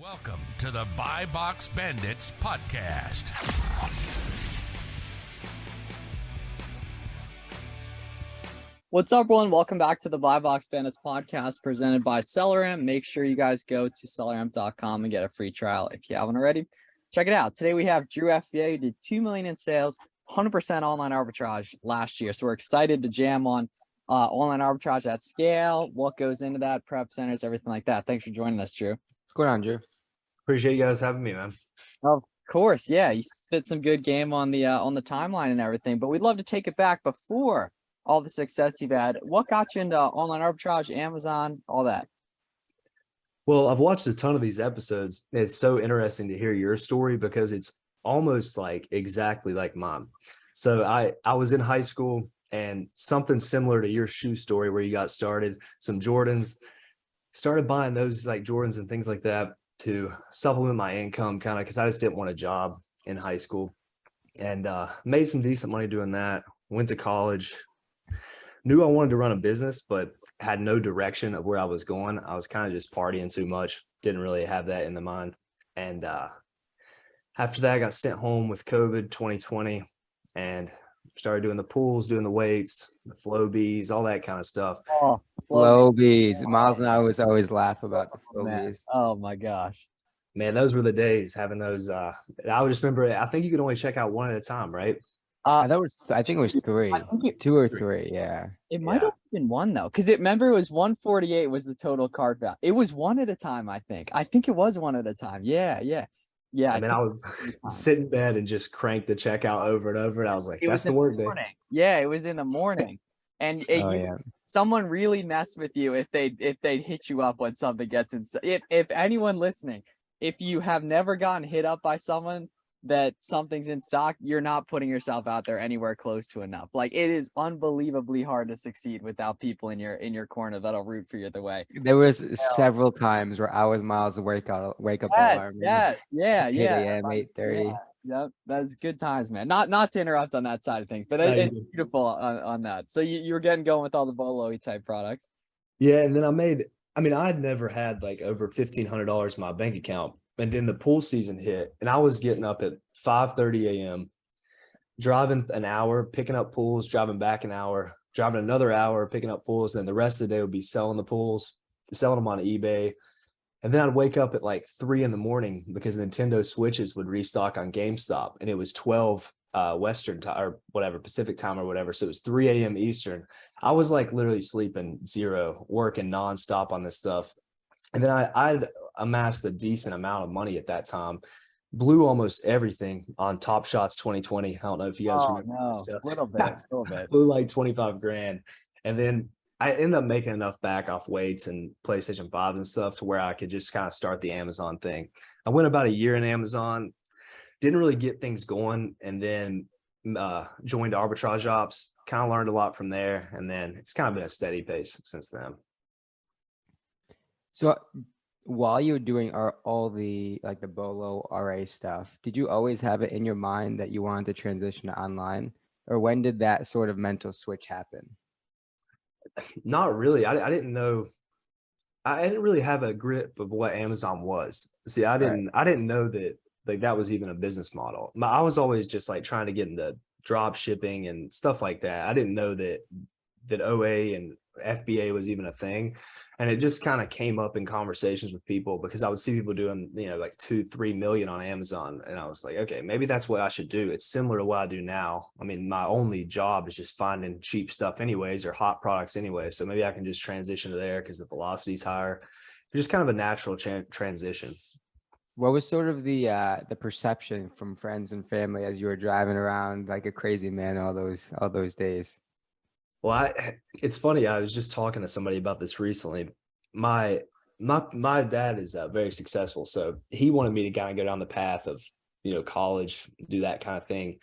Welcome to the Buy Box Bandits podcast. What's up, everyone? Welcome back to the Buy Box Bandits podcast presented by SellerAmp. Make sure you guys go to selleramp.com and get a free trial if you haven't already. Check it out. Today we have Drew FBA, who did $2 million in sales, 100% online arbitrage last year. So we're excited to jam on online arbitrage at scale, what goes into that, prep centers, everything like that. Thanks for joining us, Drew. What's going on, Drew? Appreciate you guys having me, man. Of course, yeah. You spit some good game on the timeline and everything, but we'd love to take it back before all the success you've had. What got you into online arbitrage, Amazon, all that? Well, I've watched a ton of these episodes. It's so interesting to hear your story because it's almost like exactly like mine. So I was in high school and something similar to your shoe story where you got started, some Jordans, started buying those like Jordans and things like that to supplement my income kind of because I just didn't want a job in high school, and made some decent money doing that. Went to college, knew I wanted to run a business, but had no direction of where I was going. I was kind of just partying too much. Didn't really have that in the mind. And after that, I got sent home with COVID 2020 and started doing the pools, doing the weights, the flow bees, all that kind of stuff. Oh, Flow bees. Miles and I always laugh about the flow bees. Oh my gosh. Man, those were the days having those. I would just remember, I think you could only check out one at a time, right? I think it was three, two or three. Yeah. It might have been one though, because remember it was 148 was the total card value. It was one at a time, I think. I think it was one at a time. Yeah. I mean, I would sit in bed and just crank the checkout over and over, and I was like, "That's the work day." Yeah, it was in the morning, and someone really messed with you if they'd hit you up when something gets in. If anyone listening, if you have never gotten hit up by someone that something's in stock, you're not putting yourself out there anywhere close to enough. Like, it is unbelievably hard to succeed without people in your corner that'll root for you the way. There was several times where I was Miles' wake up alarm. Yeah. 8 a.m., 8:30. Yep, that's good times, man. Not to interrupt on that side of things, but it's beautiful on that. So you were getting going with all the Bolo type products. Yeah, and then I had never had like over $1,500 in my bank account. And then the pool season hit, and I was getting up at 5:30 a.m., driving an hour, picking up pools, driving back an hour, driving another hour, picking up pools. And then the rest of the day would be selling the pools, selling them on eBay. And then I'd wake up at like 3 in the morning because Nintendo Switches would restock on GameStop, and it was 12 Western time or whatever, Pacific time or whatever. So it was 3 a.m. Eastern. I was like literally sleeping zero, working nonstop on this stuff. And then I'd amassed a decent amount of money at that time, blew almost everything on Top Shots 2020. I don't know if you guys remember. A little bit. Blew like 25 grand. And then I ended up making enough back off weights and PlayStation 5s and stuff to where I could just kind of start the Amazon thing. I went about a year in Amazon, didn't really get things going, and then joined Arbitrage Ops, kind of learned a lot from there. And then it's kind of been a steady pace since then. So while you were doing all the like the Bolo RA stuff, did you always have it in your mind that you wanted to transition to online, or when did that sort of mental switch happen? Not really. I didn't know. I didn't really have a grip of what Amazon was. See, I didn't know that like that was even a business model. I was always just like trying to get into drop shipping and stuff like that. I didn't know that OA and FBA was even a thing. And it just kind of came up in conversations with people because I would see people doing, like 2-3 million on Amazon. And I was like, okay, maybe that's what I should do. It's similar to what I do now. I mean, my only job is just finding cheap stuff anyways, or hot products anyway. So maybe I can just transition to there because the velocity is higher. It's just kind of a natural transition. What was sort of the perception from friends and family as you were driving around like a crazy man all those days? Well, it's funny. I was just talking to somebody about this recently. My dad is very successful, so he wanted me to kind of go down the path of college, do that kind of thing.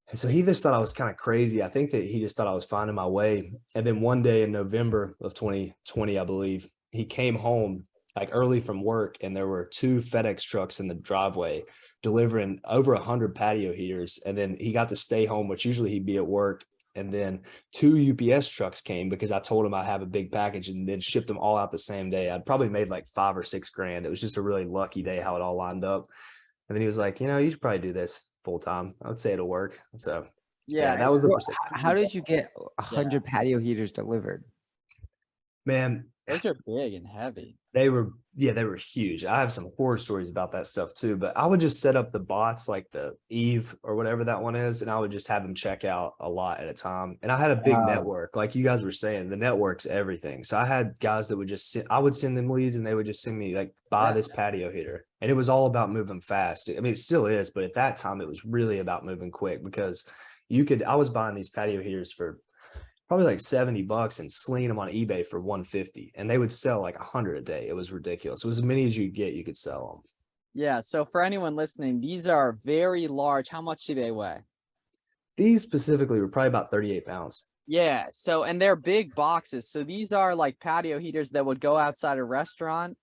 And so he just thought I was kind of crazy. I think that he just thought I was finding my way. And then one day in November of 2020, I believe, he came home like early from work, and there were 2 FedEx trucks in the driveway delivering over 100 patio heaters. And then he got to stay home, which usually he'd be at work. And then 2 UPS trucks came because I told them I have a big package, and then shipped them all out the same day. I'd probably made like 5 or 6 grand. It was just a really lucky day how it all lined up. And then he was like, you should probably do this full time. I would say it'll work. So yeah, that was the percent. How did you get 100 patio heaters delivered? Man, Those are big and heavy. they were huge. I have some horror stories about that stuff too, but I would just set up the bots like the Eve or whatever that one is, and I would just have them check out a lot at a time. And I had a big network, like you guys were saying, the network's everything. So I had guys that would just I would send them leads, and they would just send me like, buy this patio heater. And it was all about moving fast. I mean, it still is, but at that time it was really about moving quick, because I was buying these patio heaters for probably like $70 and slinging them on eBay for $150, and they would sell like 100 a day. It was ridiculous. It was as many as you get, you could sell them. Yeah. So for anyone listening, these are very large. How much do they weigh? These specifically were probably about 38 pounds. Yeah. So, and they're big boxes. So these are like patio heaters that would go outside a restaurant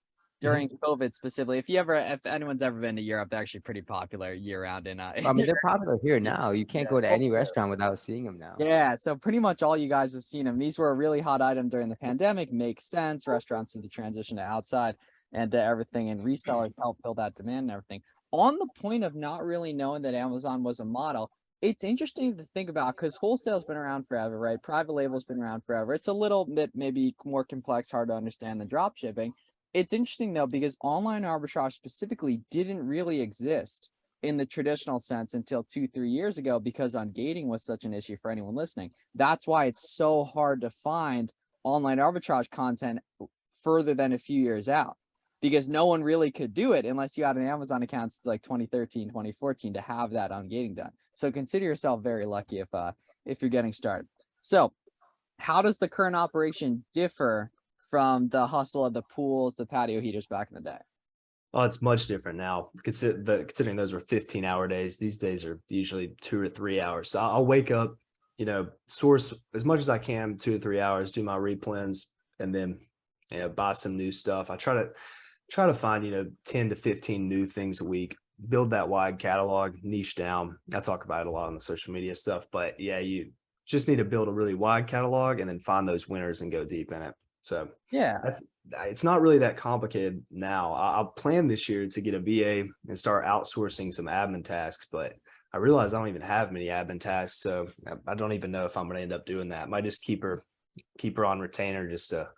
during COVID specifically. If anyone's ever been to Europe, they're actually pretty popular year round. I mean, they're popular here now. You can't go to any restaurant without seeing them now. Yeah. So pretty much all you guys have seen them. These were a really hot item during the pandemic. Makes sense. Restaurants need to transition to outside and to everything, and resellers help fill that demand and everything. On the point of not really knowing that Amazon was a model, it's interesting to think about, because wholesale's been around forever, right? Private label's been around forever. It's a little bit maybe more complex, hard to understand than drop shipping. It's interesting though, because online arbitrage specifically didn't really exist in the traditional sense until 2-3 years ago, because ungating was such an issue for anyone listening. That's why it's so hard to find online arbitrage content further than a few years out, because no one really could do it unless you had an Amazon account since like 2013, 2014 to have that ungating done. So consider yourself very lucky if you're getting started. So how does the current operation differ from the hustle of the pools, the patio heaters back in the day? Oh, it's much different now. Considering those were 15-hour days, these days are usually 2 or 3 hours. So I'll wake up, source as much as I can, 2 to 3 hours, do my replens, and then buy some new stuff. I try to find 10 to 15 new things a week, build that wide catalog, niche down. I talk about it a lot on the social media stuff, but yeah, you just need to build a really wide catalog and then find those winners and go deep in it. So yeah, it's not really that complicated now. I'll plan this year to get a VA and start outsourcing some admin tasks, but I realize I don't even have many admin tasks, so I don't even know if I'm going to end up doing that. I might just keep her on retainer just to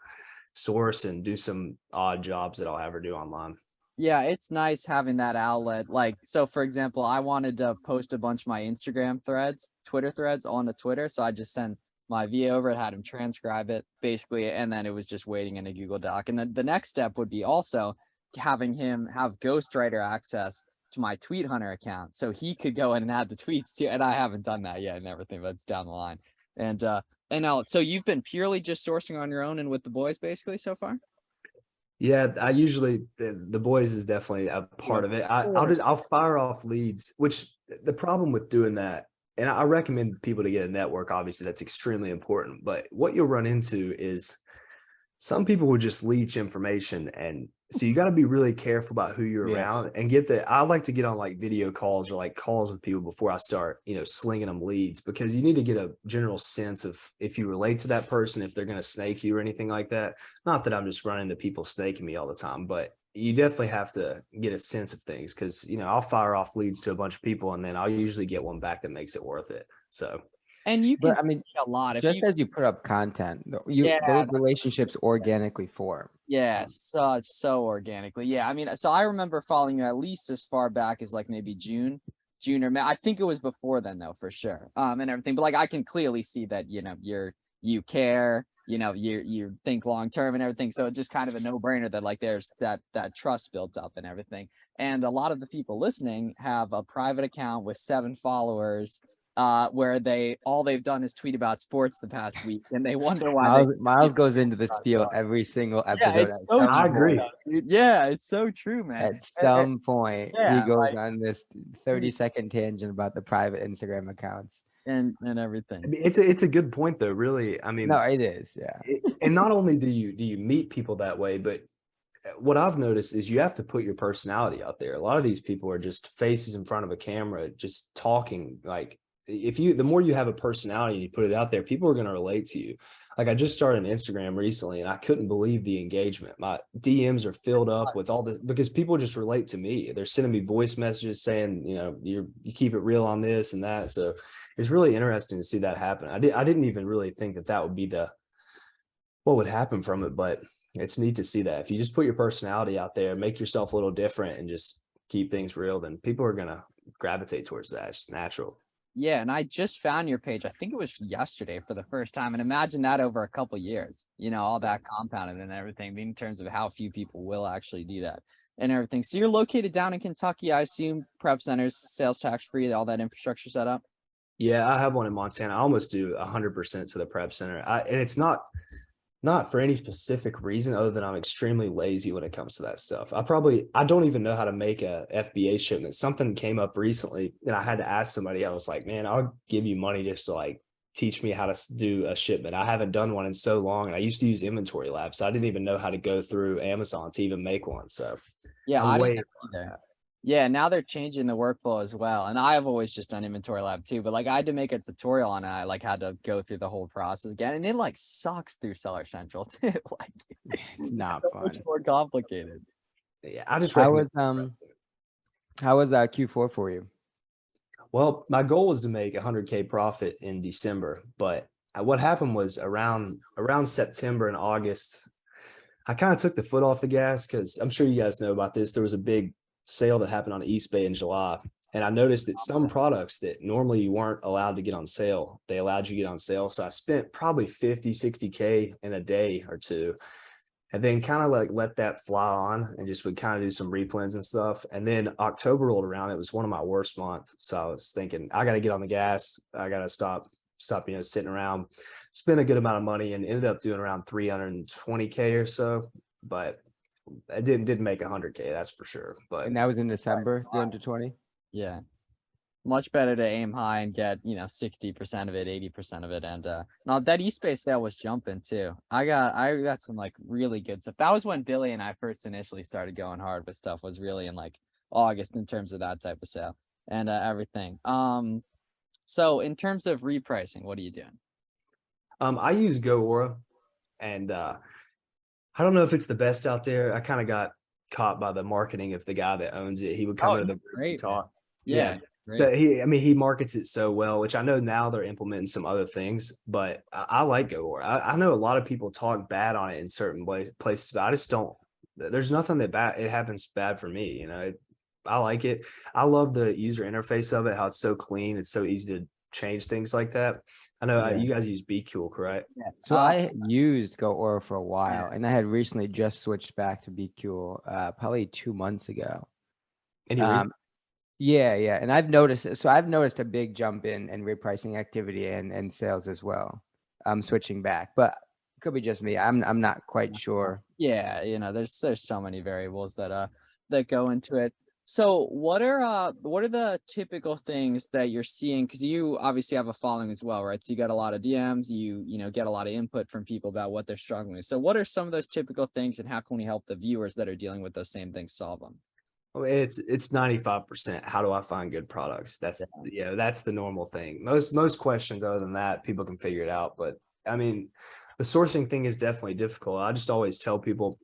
source and do some odd jobs that I'll have her do online. Yeah, it's nice having that outlet. Like, so for example, I wanted to post a bunch of my Instagram threads, Twitter threads onto Twitter, so I just sent my VA over, had him transcribe it basically, and then it was just waiting in a Google Doc. And then the next step would be also having him have ghostwriter access to my Tweet Hunter account, so he could go in and add the tweets too. And I haven't done that yet and everything, but it's down the line. And now, so you've been purely just sourcing on your own and with the boys basically so far? Yeah, I usually the boys is definitely a part of it. I'll fire off leads, which the problem with doing that, and I recommend people to get a network, obviously that's extremely important, but what you'll run into is some people will just leech information, and so you got to be really careful about who you're around and I like to get on like video calls or like calls with people before I start, slinging them leads, because you need to get a general sense of if you relate to that person, if they're going to snake you or anything like that. Not that I'm just running into people snaking me all the time, but you definitely have to get a sense of things, because, I'll fire off leads to a bunch of people and then I'll usually get one back that makes it worth it. So. And you can a lot. As you put up content, those relationships organically form. Yeah, so organically. Yeah, I mean, so I remember following you at least as far back as like maybe June or May. I think it was before then though, for sure. And everything. But like I can clearly see that, you care, you think long term and everything. So it's just kind of a no-brainer that like there's that trust built up and everything. And a lot of the people listening have a private account with 7 followers. Where all they've done is tweet about sports the past week, and they wonder why. Miles goes into this field every single episode. Yeah, I agree. Yeah, it's so true, man. At some point, he goes on this 30-second tangent about the private Instagram accounts and everything. I mean, it's a good point, though. Really, I mean, no, it is. Yeah, and not only do you meet people that way, but what I've noticed is you have to put your personality out there. A lot of these people are just faces in front of a camera, just talking like. the more you have a personality and you put it out there, people are going to relate to you. Like I just started an Instagram recently and I couldn't believe the engagement. My DMs are filled up with all this because people just relate to me. They're sending me voice messages saying, you keep it real on this and that. So it's really interesting to see that happen. I didn't even really think that would be what would happen from it, but it's neat to see that if you just put your personality out there, make yourself a little different and just keep things real, then people are going to gravitate towards that. It's just natural. Yeah, and I just found your page. I think it was yesterday for the first time. And imagine that over a couple years, all that compounded and everything, in terms of how few people will actually do that and everything. So you're located down in Kentucky, I assume. Prep centers, sales tax free, all that infrastructure set up. Yeah, I have one in Montana. I almost do 100% to the prep center. And it's not for any specific reason other than I'm extremely lazy when it comes to that stuff. I don't even know how to make a FBA shipment. Something came up recently and I had to ask somebody. I was like, man, I'll give you money just to like teach me how to do a shipment. I haven't done one in so long. And I used to use Inventory Lab. So I didn't even know how to go through Amazon to even make one. So yeah, I didn't either. Yeah, now they're changing the workflow as well. And I've always just done Inventory Lab too, but like I had to make a tutorial on it. I like had to go through the whole process again. And it like sucks through Seller Central too. Like It's not so fun. much more complicated. yeah, I just How was recommend. Q4 for you? Well, my goal was to make 100K profit in December, but what happened was around September and August, I kind of took the foot off the gas because I'm sure you guys know about this. There was a big sale that happened on East Bay in July. And I noticed that some products that normally you weren't allowed to get on sale, they allowed you to get on sale. So I spent probably 50, 60K in a day or two. And then kind of like let that fly on and just would kind of do some replens and stuff. And then October rolled around. It was one of my worst months. So I was thinking, I got to get on the gas. I got to stop, sitting around, spend a good amount of money, and ended up doing around 320K or so. But I didn't make 100K, that's for sure. But And that was in December, 320. Yeah. Much better to aim high and get, 60% of it, 80% of it. And no, that East Bay sale was jumping too. I got some like really good stuff. That was when Billy and I first initially started going hard with stuff, was really in like August in terms of that type of sale and everything. So in terms of repricing, what are you doing? I use GoAura, and I don't know if it's the best out there. I kind of got caught by the marketing of the guy that owns it. He would come into the groups and talk. Yeah. So he markets it so well, which I know now they're implementing some other things, but I like GoAura. I know a lot of people talk bad on it in certain places, but I just don't. There's nothing that bad. It happens bad for me. I like it. I love the user interface of it. How it's so clean. It's so easy to change things like that. I know you guys use BQL, correct? Yeah. So I used GoAura for a while, and I had recently just switched back to BQL probably 2 months ago. Any reason? Yeah. And I've noticed a big jump in repricing activity and sales as well. I'm switching back, but it could be just me. I'm not quite sure. Yeah, there's so many variables that go into it. So what are the typical things that you're seeing? Because you obviously have a following as well, right? So you got a lot of DMs, you get a lot of input from people about what they're struggling with. So what are some of those typical things, and how can we help the viewers that are dealing with those same things solve them? Well, it's 95%. How do I find good products? That's that's the normal thing. Most questions other than that, people can figure it out. But I mean, the sourcing thing is definitely difficult. I just always tell people,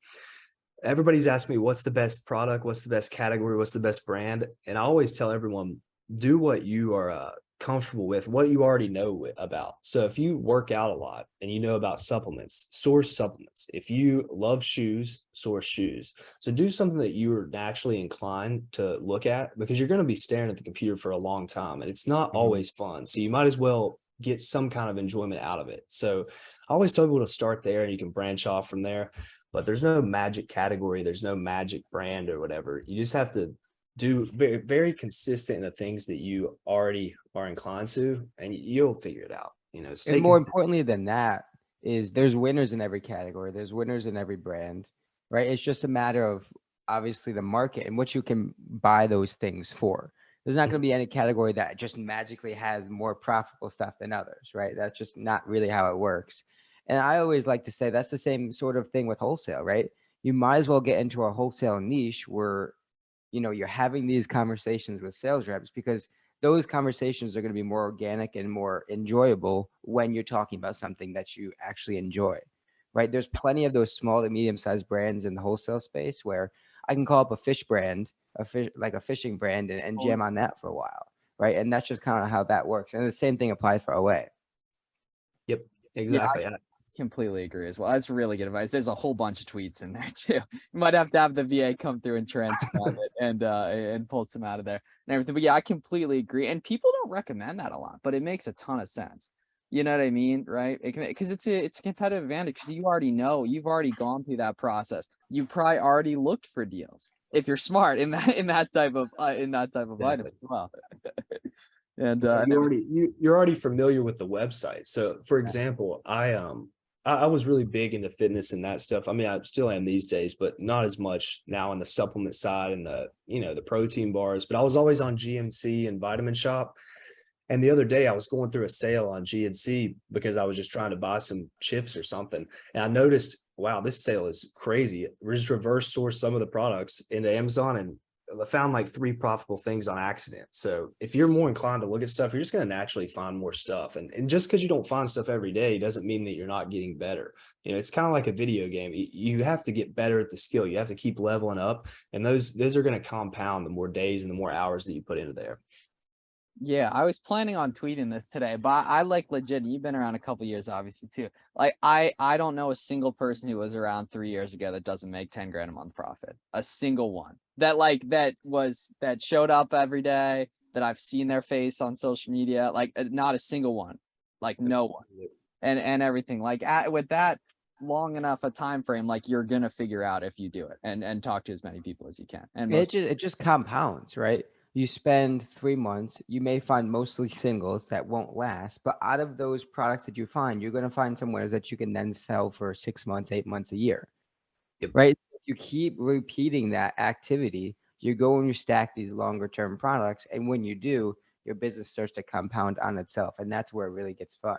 everybody's asked me, what's the best product? What's the best category? What's the best brand? And I always tell everyone, do what you are comfortable with, what you already know about. So if you work out a lot and you know about supplements, source supplements. If you love shoes, source shoes. So do something that you're naturally inclined to look at, because you're going to be staring at the computer for a long time and it's not always fun. So you might as well get some kind of enjoyment out of it. So I always tell people to start there and you can branch off from there. But there's no magic category. There's no magic brand or whatever. You just have to do very, very consistent in the things that you already are inclined to, and you'll figure it out. And more importantly than that is there's winners in every category. There's winners in every brand, right? It's just a matter of obviously the market and what you can buy those things for. There's not going to be any category that just magically has more profitable stuff than others, right? That's just not really how it works. And I always like to say that's the same sort of thing with wholesale, right? You might as well get into a wholesale niche where, you're having these conversations with sales reps, because those conversations are going to be more organic and more enjoyable when you're talking about something that you actually enjoy, right? There's plenty of those small to medium-sized brands in the wholesale space where I can call up a fish brand, like a fishing brand, and jam on that for a while, right? And that's just kind of how that works. And the same thing applies for OA. Yep, Yeah, exactly. I completely agree as well. That's really good advice. There's a whole bunch of tweets in there too. You might have to have the VA come through and transcribe it and pull some out of there and everything. But yeah, I completely agree. And people don't recommend that a lot, but it makes a ton of sense. You know what I mean, right? Because it's a competitive advantage because you already know, you've already gone through that process. You probably already looked for deals if you're smart in that type of item as well. And you're already familiar with the website. So for example, I was really big into fitness and that stuff. I mean, I still am these days, but not as much now on the supplement side and the protein bars, but I was always on GNC and Vitamin Shop. And the other day I was going through a sale on GNC because I was just trying to buy some chips or something. And I noticed, wow, this sale is crazy. We just reverse source some of the products into Amazon and I found like 3 profitable things on accident. So if you're more inclined to look at stuff, you're just going to naturally find more stuff. And just because you don't find stuff every day doesn't mean that you're not getting better. You know, it's kind of like a video game. You have to get better at the skill. You have to keep leveling up. And those are going to compound the more days and the more hours that you put into there. Yeah, I was planning on tweeting this today, but I like legit, you've been around a couple years, obviously, too. Like, I don't know a single person who was around 3 years ago that doesn't make 10 grand a month profit. A single one that showed up every day, that I've seen their face on social media, like not a single one, like no one. And everything like with that long enough a time frame, like you're gonna figure out if you do it and talk to as many people as you can. And it just compounds, right? You spend 3 months, you may find mostly singles that won't last, but out of those products that you find, you're going to find somewhere that you can then sell for 6 months, 8 months, a year, right? If you keep repeating that activity, you're going to stack these longer term products. And when you do, your business starts to compound on itself. And that's where it really gets fun.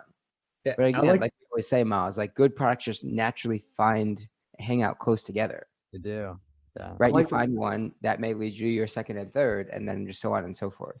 Yeah, but again, like we always say, Miles, like good products just naturally hang out close together. They do. Yeah. Right. You find one that may lead you your second and third, and then just so on and so forth.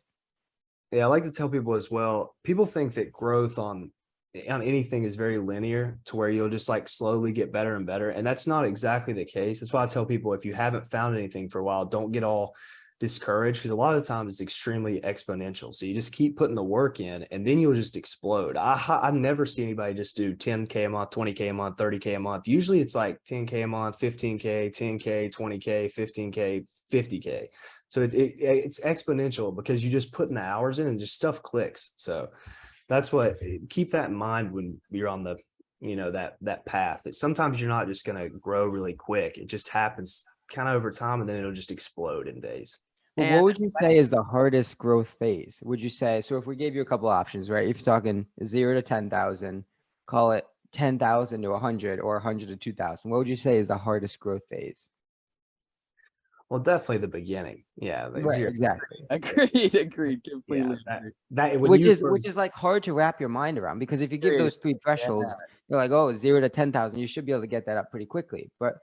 Yeah, I like to tell people as well, people think that growth on anything is very linear to where you'll just like slowly get better and better. And that's not exactly the case. That's why I tell people, if you haven't found anything for a while, don't get all discouraged, because a lot of the time it's extremely exponential. So you just keep putting the work in and then you'll just explode. I never see anybody just do 10K a month, 20K a month, 30K a month. Usually it's like 10K a month, 15K, 10K, 20K, 15K, 50K. So it's exponential because you just put in the hours in and just stuff clicks. So that's what, keep that in mind when you're on the, that path, that sometimes you're not just going to grow really quick. It just happens kind of over time and then it'll just explode in days. Well, what would you say is the hardest growth phase? Would you say, so if we gave you a couple options, right? If you're talking 0 to 10,000, call it 10,000 to 100 or 100 to 2,000, what would you say is the hardest growth phase? Well, definitely the beginning. Yeah, right, exactly. Agreed. Completely. Yeah, which is like hard to wrap your mind around, because if you give those 3 thresholds, you're like, oh, 0 to 10,000, you should be able to get that up pretty quickly. But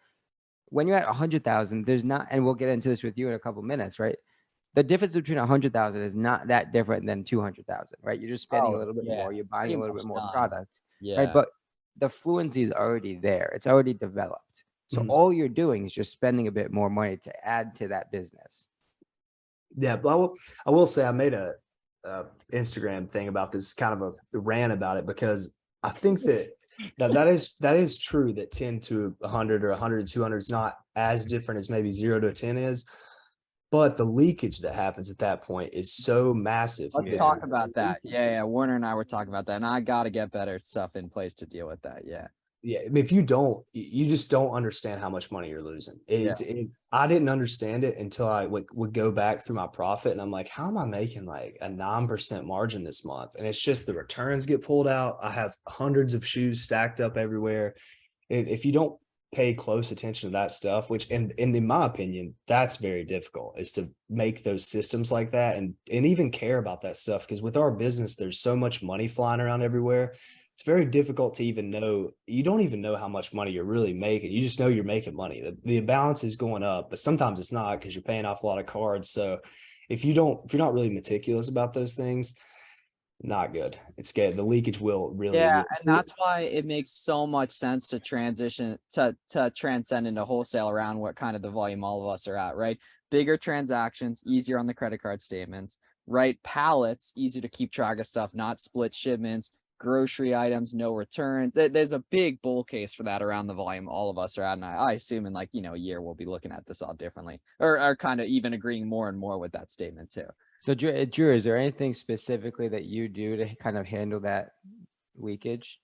when you're at 100,000, there's not, and we'll get into this with you in a couple minutes, right? The difference between 100,000 is not that different than 200,000, right? You're just spending a little bit more, you're buying a little bit more product, right? But the fluency is already there. It's already developed. So all you're doing is just spending a bit more money to add to that business. Yeah, but I will say I made a Instagram thing about this, kind of a rant about it, because I think that is true, that 10 to 100 or 100 to 200 is not as different as maybe 0 to 10 is. But the leakage that happens at that point is so massive. Let's talk about that. Yeah. Warner and I were talking about that, and I got to get better stuff in place to deal with that. Yeah. Yeah. I mean, if you don't, you just don't understand how much money you're losing. I didn't understand it until I would go back through my profit, and I'm like, how am I making like a 9% margin this month? And it's just the returns get pulled out. I have hundreds of shoes stacked up everywhere. If you don't pay close attention to that stuff, which, and in my opinion, that's very difficult, is to make those systems like that and even care about that stuff. Because with our business, there's so much money flying around everywhere. It's very difficult to even know. You don't even know how much money you're really making. You just know you're making money. The balance is going up, but sometimes it's not, because you're paying off a lot of cards. So if you're not really meticulous about those things, not good. It's good. The leakage will really, Yeah, really and that's why it makes so much sense to transition to transcend into wholesale around what kind of the volume all of us are at, right? Bigger transactions, easier on the credit card statements, right? Pallets, easier to keep track of stuff, not split shipments, grocery items, no returns. There's a big bull case for that around the volume all of us are at. And I assume in like, a year we'll be looking at this all differently or kind of even agreeing more and more with that statement too. So Drew, is there anything specifically that you do to kind of handle that leakage?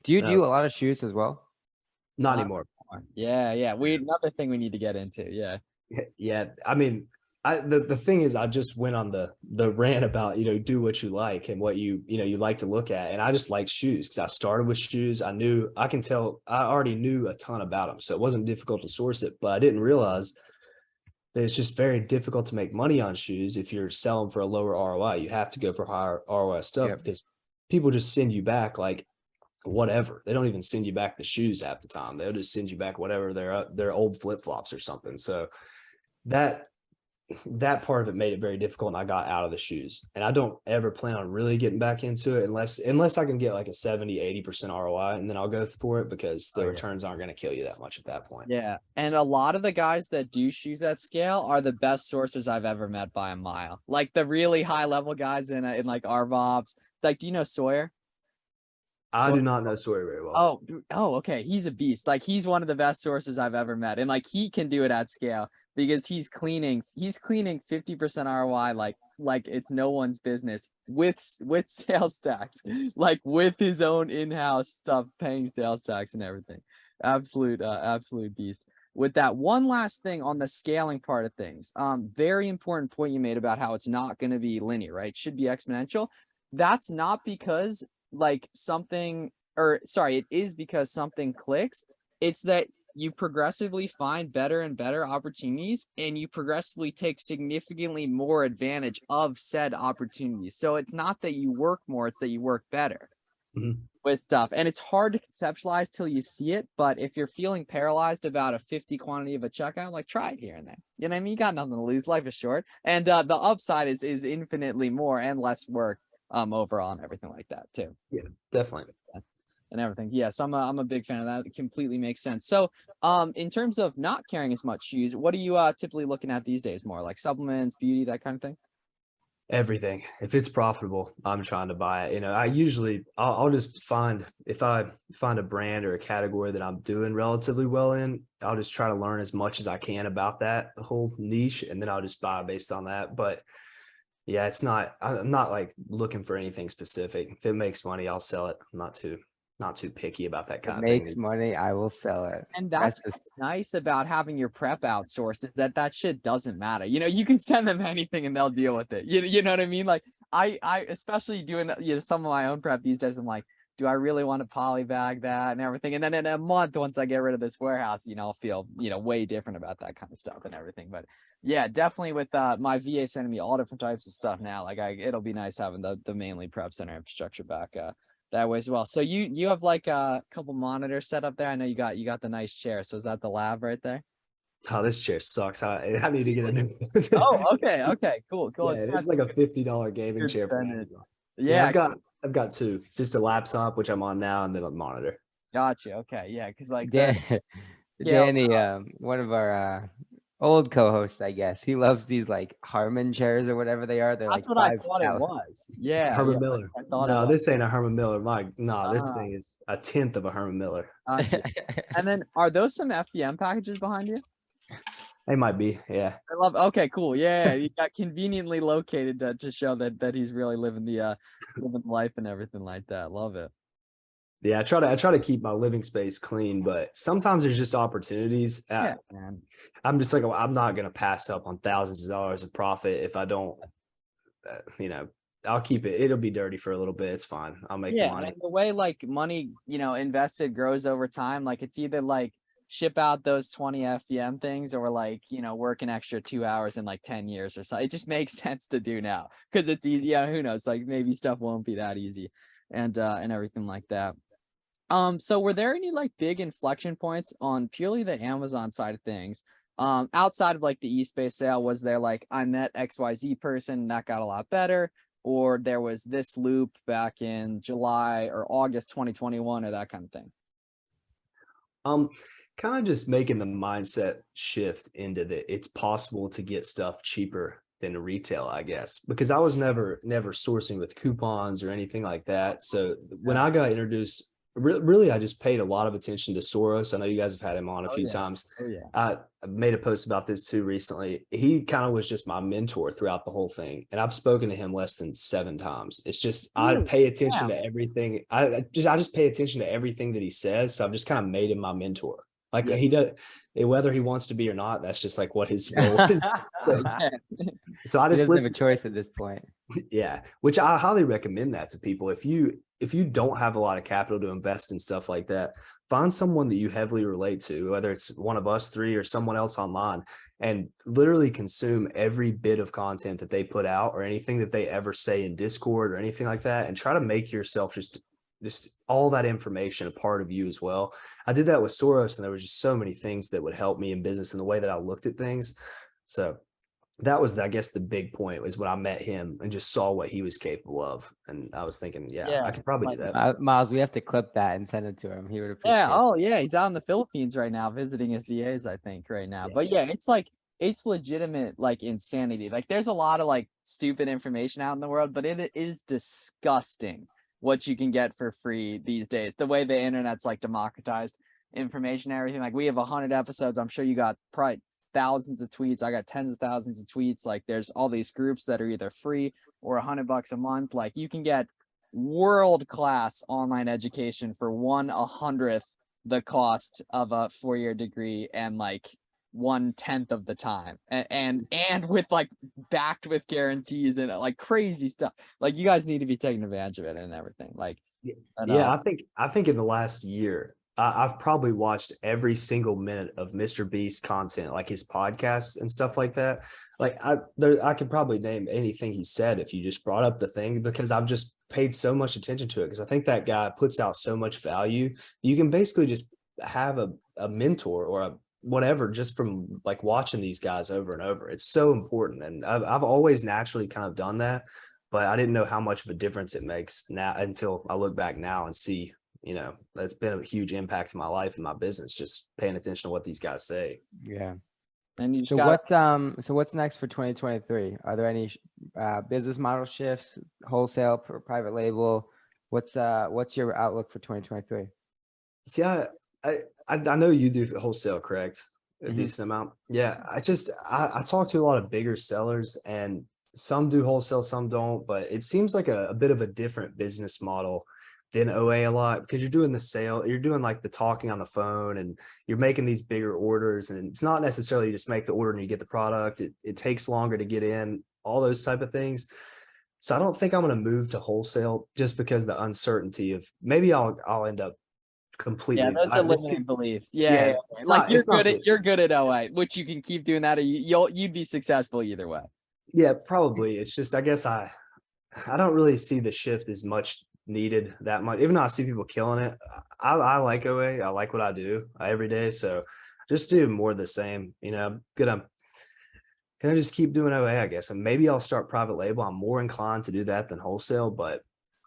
Do you No, do a lot of shoots as well? not anymore. Yeah. Another thing we need to get into. Yeah. Yeah. I mean, the thing is, I just went on the rant about, do what you like and what you like to look at. And I just like shoes because I started with shoes. I already knew a ton about them. So it wasn't difficult to source it, but I didn't realize that it's just very difficult to make money on shoes. If you're selling for a lower ROI, you have to go for higher ROI stuff because people just send you back like whatever. They don't even send you back the shoes half the time. They'll just send you back whatever their old flip-flops or something. So that part of it made it very difficult, and I got out of the shoes. And I don't ever plan on really getting back into it unless I can get like a 70-80% ROI, and then I'll go for it because the returns aren't going to kill you that much at that point. Yeah. And a lot of the guys that do shoes at scale are the best sources I've ever met by a mile. Like the really high level guys in like RVops. Like, do you know Sawyer? I do not know Sawyer very well. Oh, okay. He's a beast. Like he's one of the best sources I've ever met. And like he can do it at scale because he's cleaning 50% ROI like it's no one's business with sales tax, like with his own in-house stuff, paying sales tax and everything. Absolute beast. With that, one last thing on the scaling part of things. Very important point you made about how it's not going to be linear, right? It should be exponential. That's not because it is because something clicks. It's that you progressively find better and better opportunities and you progressively take significantly more advantage of said opportunities. So it's not that you work more, it's that you work better with stuff. And it's hard to conceptualize till you see it. But if you're feeling paralyzed about a 50 quantity of a checkout, like try it here and there. You know what I mean? You got nothing to lose. Life is short. And the upside is infinitely more and less work overall and everything like that too. Yeah, definitely. And everything. Yes, I'm a big fan of that. It completely makes sense. So in terms of not carrying as much shoes, what are you typically looking at these days? More like supplements, beauty, that kind of thing? Everything. If it's profitable, I'm trying to buy it. I'll just if I find a brand or a category that I'm doing relatively well in, I'll just try to learn as much as I can about that whole niche, and then I'll just buy based on that. But yeah, I'm not like looking for anything specific. If it makes money, I'll sell it. I'm not too picky about that kind of thing. Makes money, I will sell it. And that's what's nice about having your prep outsourced is that shit doesn't matter. You can send them anything and they'll deal with it. You know what I mean? Like I especially doing some of my own prep these days, I'm like, do I really want to polybag that and everything? And then in a month, once I get rid of this warehouse, I'll feel, way different about that kind of stuff and everything. But yeah, definitely with my VA sending me all different types of stuff now, like it'll be nice having the mainly prep center infrastructure back that way as well. So you have like a couple monitors set up there. I know you got the nice chair. So is that the lab right there? Oh, this chair sucks. I need to get a new one. Oh, okay, cool. Yeah, it's like a $50 gaming chair. Yeah, I've got two, just a laptop, which I'm on now, and then a monitor. Gotcha. Okay, yeah, because like Danny, one of our old co-hosts, I guess, he loves these like Harmon chairs or whatever they are. They're that's like what I thought it was. Yeah, Herman Miller. No, this ain't a Herman Miller. This thing is a 1/10 of a Herman Miller. And then are those some FBM packages behind you? They might be, yeah. I love. Okay, cool. Yeah, you got conveniently located to show that he's really living the life and everything like that. Love it. Yeah, I try to keep my living space clean, but sometimes there's just opportunities. Yeah, man. I'm just like, I'm not gonna pass up on thousands of dollars of profit if I don't. I'll keep it. It'll be dirty for a little bit. It's fine. I'll make the money. And the way like money, invested grows over time. Like it's either like ship out those 20 FBM things or like, work an extra 2 hours in like 10 years or so. It just makes sense to do now because it's easy. Yeah, who knows? Like maybe stuff won't be that easy and everything like that. So were there any like big inflection points on purely the Amazon side of things outside of like the eSpace sale, was there like, I met XYZ person that got a lot better, or there was this loop back in July or August 2021 or that kind of thing? Kind of just making the mindset shift into it's possible to get stuff cheaper than retail, I guess, because I was never sourcing with coupons or anything like that. So when I got introduced, really, I just paid a lot of attention to Soros. I know you guys have had him on a few times. Oh yeah. I made a post about this too recently. He kind of was just my mentor throughout the whole thing, and I've spoken to him less than 7 times. It's just I pay attention to everything. I just pay attention to everything that he says. So I've just kind of made him my mentor. Like he does, whether he wants to be or not, that's just like what his role is. So I just listen. Have a choice at this point. Yeah, which I highly recommend that to people. If you don't have a lot of capital to invest in stuff like that, find someone that you heavily relate to, whether it's one of us 3 or someone else online, and literally consume every bit of content that they put out or anything that they ever say in Discord or anything like that, and try to make yourself just all that information a part of you as well. I did that with Soros, and there was just so many things that would help me in business and the way that I looked at things. So that was, I guess, the big point was when I met him and just saw what he was capable of. And I was thinking, I could probably do that. Miles, we have to clip that and send it to him. He would appreciate it. Oh yeah. He's out in the Philippines right now visiting his VAs, I think, right now. But yeah, it's like, it's legitimate, like, insanity. Like, there's a lot of like stupid information out in the world, but it is disgusting what you can get for free these days. The way the internet's like democratized information and everything. Like, we have 100 episodes. I'm sure you got probably thousands of tweets. I got tens of thousands of tweets. Like, there's all these groups that are either free or $100 a month. Like, you can get world-class online education for 1/100th the cost of a 4-year degree and like 1/10 of the time, and with like backed with guarantees and like crazy stuff. Like, you guys need to be taking advantage of it and everything. Like, I think in the last year I've probably watched every single minute of Mr. Beast's content, like his podcasts and stuff like that. Like, I could probably name anything he said if you just brought up the thing, because I've just paid so much attention to it, because I think that guy puts out so much value. You can basically just have a mentor or a whatever just from like watching these guys over and over. It's so important, and I've always naturally kind of done that, but I didn't know how much of a difference it makes now until I look back now and see, that's been a huge impact in my life and my business, just paying attention to what these guys say. Yeah. And you So what's next for 2023? Are there any business model shifts, wholesale, private label? What's your outlook for 2023? See, I know you do wholesale, correct? A decent amount. Yeah. I talk to a lot of bigger sellers, and some do wholesale, some don't, but it seems like a bit of a different business model than OA a lot, because you're doing the sale, you're doing like the talking on the phone, and you're making these bigger orders, and it's not necessarily you just make the order and you get the product. It takes longer to get in, all those type of things. So I don't think I'm going to move to wholesale just because the uncertainty of maybe I'll end up completely. Yeah, those are limiting beliefs. Yeah. Like, you're good at OA, which you can keep doing that, or you'd be successful either way. Yeah, probably. It's just, I guess I don't really see the shift as much needed that much, even though I see people killing it. I like OA. I like what I do every day. So just do more of the same, gonna just keep doing OA, I guess. And maybe I'll start private label. I'm more inclined to do that than wholesale, but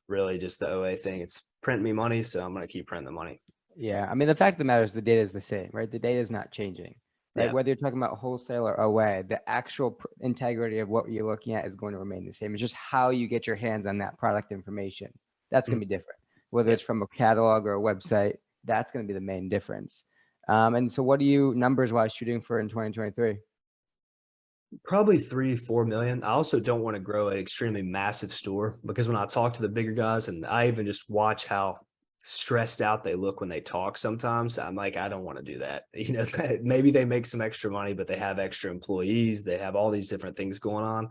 really just the OA thing, it's print me money. So I'm going to keep printing the money. Yeah. I mean, the fact of the matter is the data is the same, right? The data is not changing, right? Yeah. Whether you're talking about wholesale or OA, the actual integrity of what you're looking at is going to remain the same. It's just how you get your hands on that product information. That's going to be different, whether it's from a catalog or a website. That's going to be the main difference. And so what are you numbers wise shooting for in 2023? Probably 3-4 million. I also don't want to grow an extremely massive store, because when I talk to the bigger guys, and I even just watch how stressed out they look when they talk sometimes, I'm like, I don't want to do that. Maybe they make some extra money, but they have extra employees. They have all these different things going on.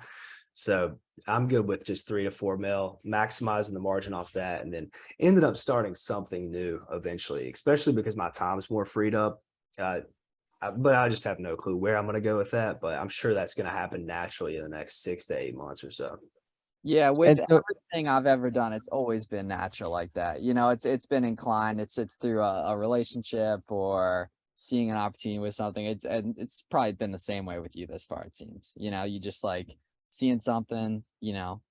So I'm good with just 3 to 4 mil, maximizing the margin off that, and then ended up starting something new eventually, especially because my time's more freed up. But I just have no clue where I'm going to go with that. But I'm sure that's going to happen naturally in the next 6 to 8 months or so. Yeah, with everything I've ever done, it's always been natural like that. It's been inclined. It's through a relationship or seeing an opportunity with something. It's probably been the same way with you this far, it seems. You just like seeing something,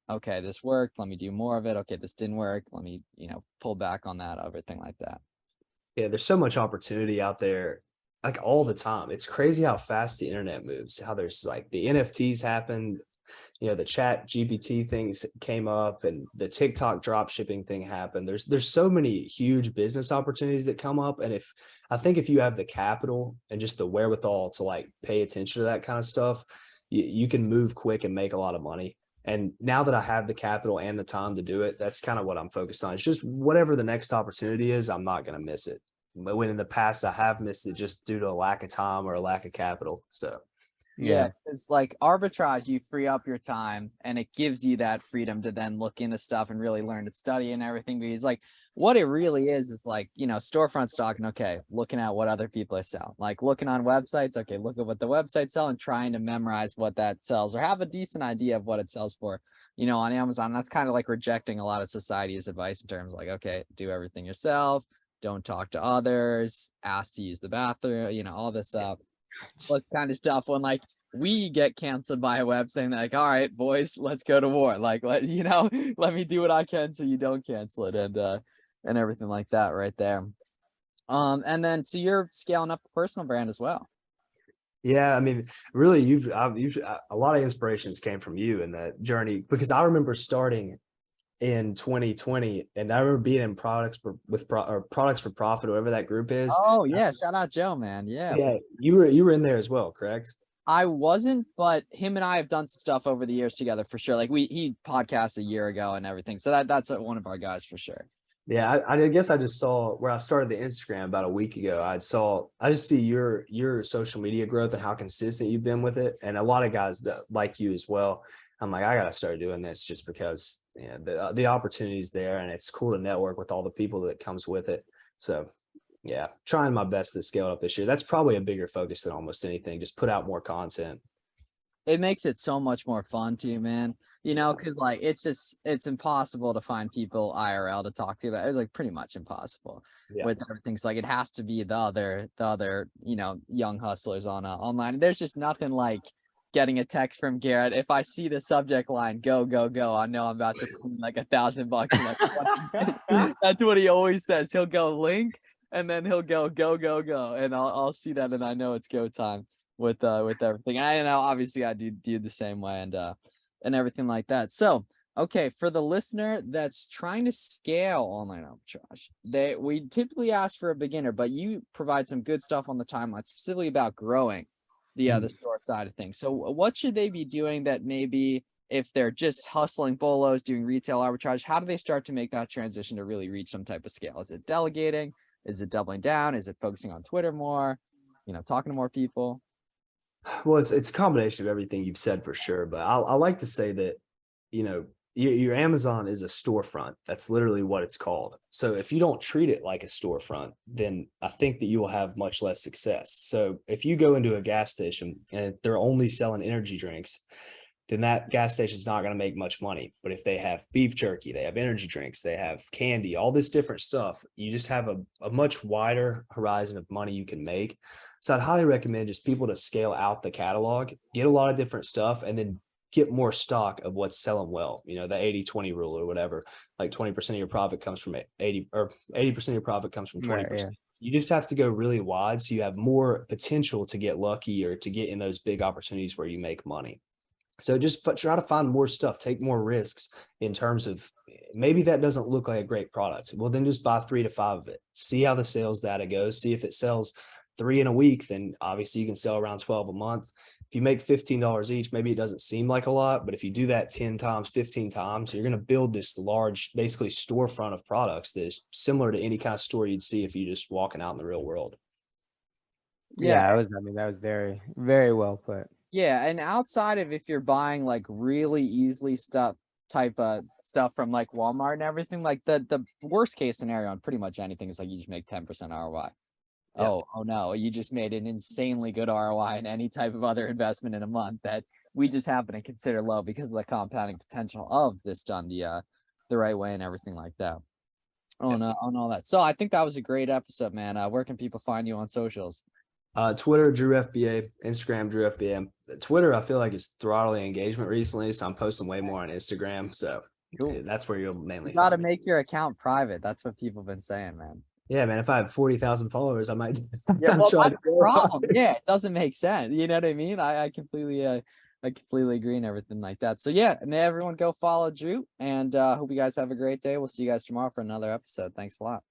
okay, this worked, let me do more of it. Okay, this didn't work, let me, pull back on that, everything like that. Yeah, there's so much opportunity out there, like all the time. It's crazy how fast the internet moves, how there's like the NFTs happened, the chat GPT things came up and the TikTok drop shipping thing happened. There's so many huge business opportunities that come up. And I think if you have the capital and just the wherewithal to like pay attention to that kind of stuff, you can move quick and make a lot of money. And now that I have the capital and the time to do it, that's kind of what I'm focused on. It's just whatever the next opportunity is, I'm not going to miss it. But when in the past I have missed it just due to a lack of time or a lack of capital. So yeah, it's like arbitrage, you free up your time and it gives you that freedom to then look into stuff and really learn to study and everything. Because like what it really is like, storefront stocking, okay, looking at what other people are selling, like looking on websites, okay, look at what the websites sell and trying to memorize what that sells or have a decent idea of what it sells for. On Amazon, that's kind of like rejecting a lot of society's advice in terms of like, okay, do everything yourself, don't talk to others, ask to use the bathroom, all this stuff. Plus kind of stuff when like we get canceled by a web saying like, all right, boys, let's go to war. Like, let me do what I can so you don't cancel it and everything like that right there. And then so you're scaling up a personal brand as well. Yeah, I mean, really, you've a lot of inspirations came from you in that journey, because I remember starting in 2020 and I remember being in products for profit, whatever that group is. Oh yeah, shout out Joe, man. Yeah, you were in there as well, correct? I wasn't, but him and I have done some stuff over the years together for sure. Like he podcasted a year ago and everything, so that's one of our guys for sure. Yeah, I guess I just saw where I started the Instagram about a week ago. I just see your social media growth and how consistent you've been with it, and a lot of guys that like you as well. I'm like, I gotta start doing this just because the opportunity's there, and it's cool to network with all the people that comes with it. So yeah, trying my best to scale it up this year. That's probably a bigger focus than almost anything. Just put out more content. It makes it so much more fun too, man. Because like it's impossible to find people IRL to talk to. It's like pretty much impossible with everything. So like it has to be the other young hustlers on online. There's just nothing like getting a text from Garrett. If I see the subject line go go go, I know I'm about to clean like $1,000. That's what he always says. He'll go link and then he'll go go go go, and I'll see that and I know it's go time with everything. I know obviously I do the same way and everything like that. So okay, for the listener that's trying to scale online arbitrage, we typically ask for a beginner, but you provide some good stuff on the timeline specifically about growing the store side of things. So what should they be doing that maybe if they're just hustling bolos doing retail arbitrage, how do they start to make that transition to really reach some type of scale? Is it delegating? Is it doubling down? Is it focusing on Twitter more? Talking to more people? Well, it's a combination of everything you've said for sure, but I like to say that, your Amazon is a storefront. That's literally what it's called. So if you don't treat it like a storefront, then I think that you will have much less success. So if you go into a gas station and they're only selling energy drinks, then that gas station is not going to make much money. But if they have beef jerky, they have energy drinks, they have candy, all this different stuff, you just have a much wider horizon of money you can make. So I'd highly recommend just people to scale out the catalog, get a lot of different stuff, and then get more stock of what's selling well. The 80-20 rule or whatever, like 20% of your profit comes from 80 or 80% of your profit comes from 20%. Right, yeah. You just have to go really wide so you have more potential to get lucky or to get in those big opportunities where you make money. So just try to find more stuff, take more risks in terms of maybe that doesn't look like a great product. Well, then just buy 3 to 5 of it. See how the sales data goes. See if it sells 3 in a week, then obviously you can sell around 12 a month. If you make $15 each, maybe it doesn't seem like a lot, but if you do that 10 times, 15 times, you're going to build this large, basically storefront of products that is similar to any kind of store you'd see if you're just walking out in the real world. Yeah, that was very, very well put. Yeah, and outside of if you're buying like really easily type of stuff from like Walmart and everything, like the worst case scenario on pretty much anything is like you just make 10% ROI. Yep. Oh no, you just made an insanely good ROI in any type of other investment in a month that we just happen to consider low because of the compounding potential of this done the right way and everything like that. On all that. So I think that was a great episode, man. Where can people find you on socials? Twitter, Drew FBA, Instagram, Drew FBA. Twitter, I feel like it's throttling engagement recently, so I'm posting way more on Instagram. So Cool. that's where you'll mainly You got to find me. make your account private. That's what people have been saying, man. Yeah, man. If I have 40,000 followers, I might. Yeah, I'm well, trying that's to the grow. problem. Yeah, it doesn't make sense. You know what I mean? I completely agree and everything like that. So yeah, and everyone go follow Drew, and hope you guys have a great day. We'll see you guys tomorrow for another episode. Thanks a lot.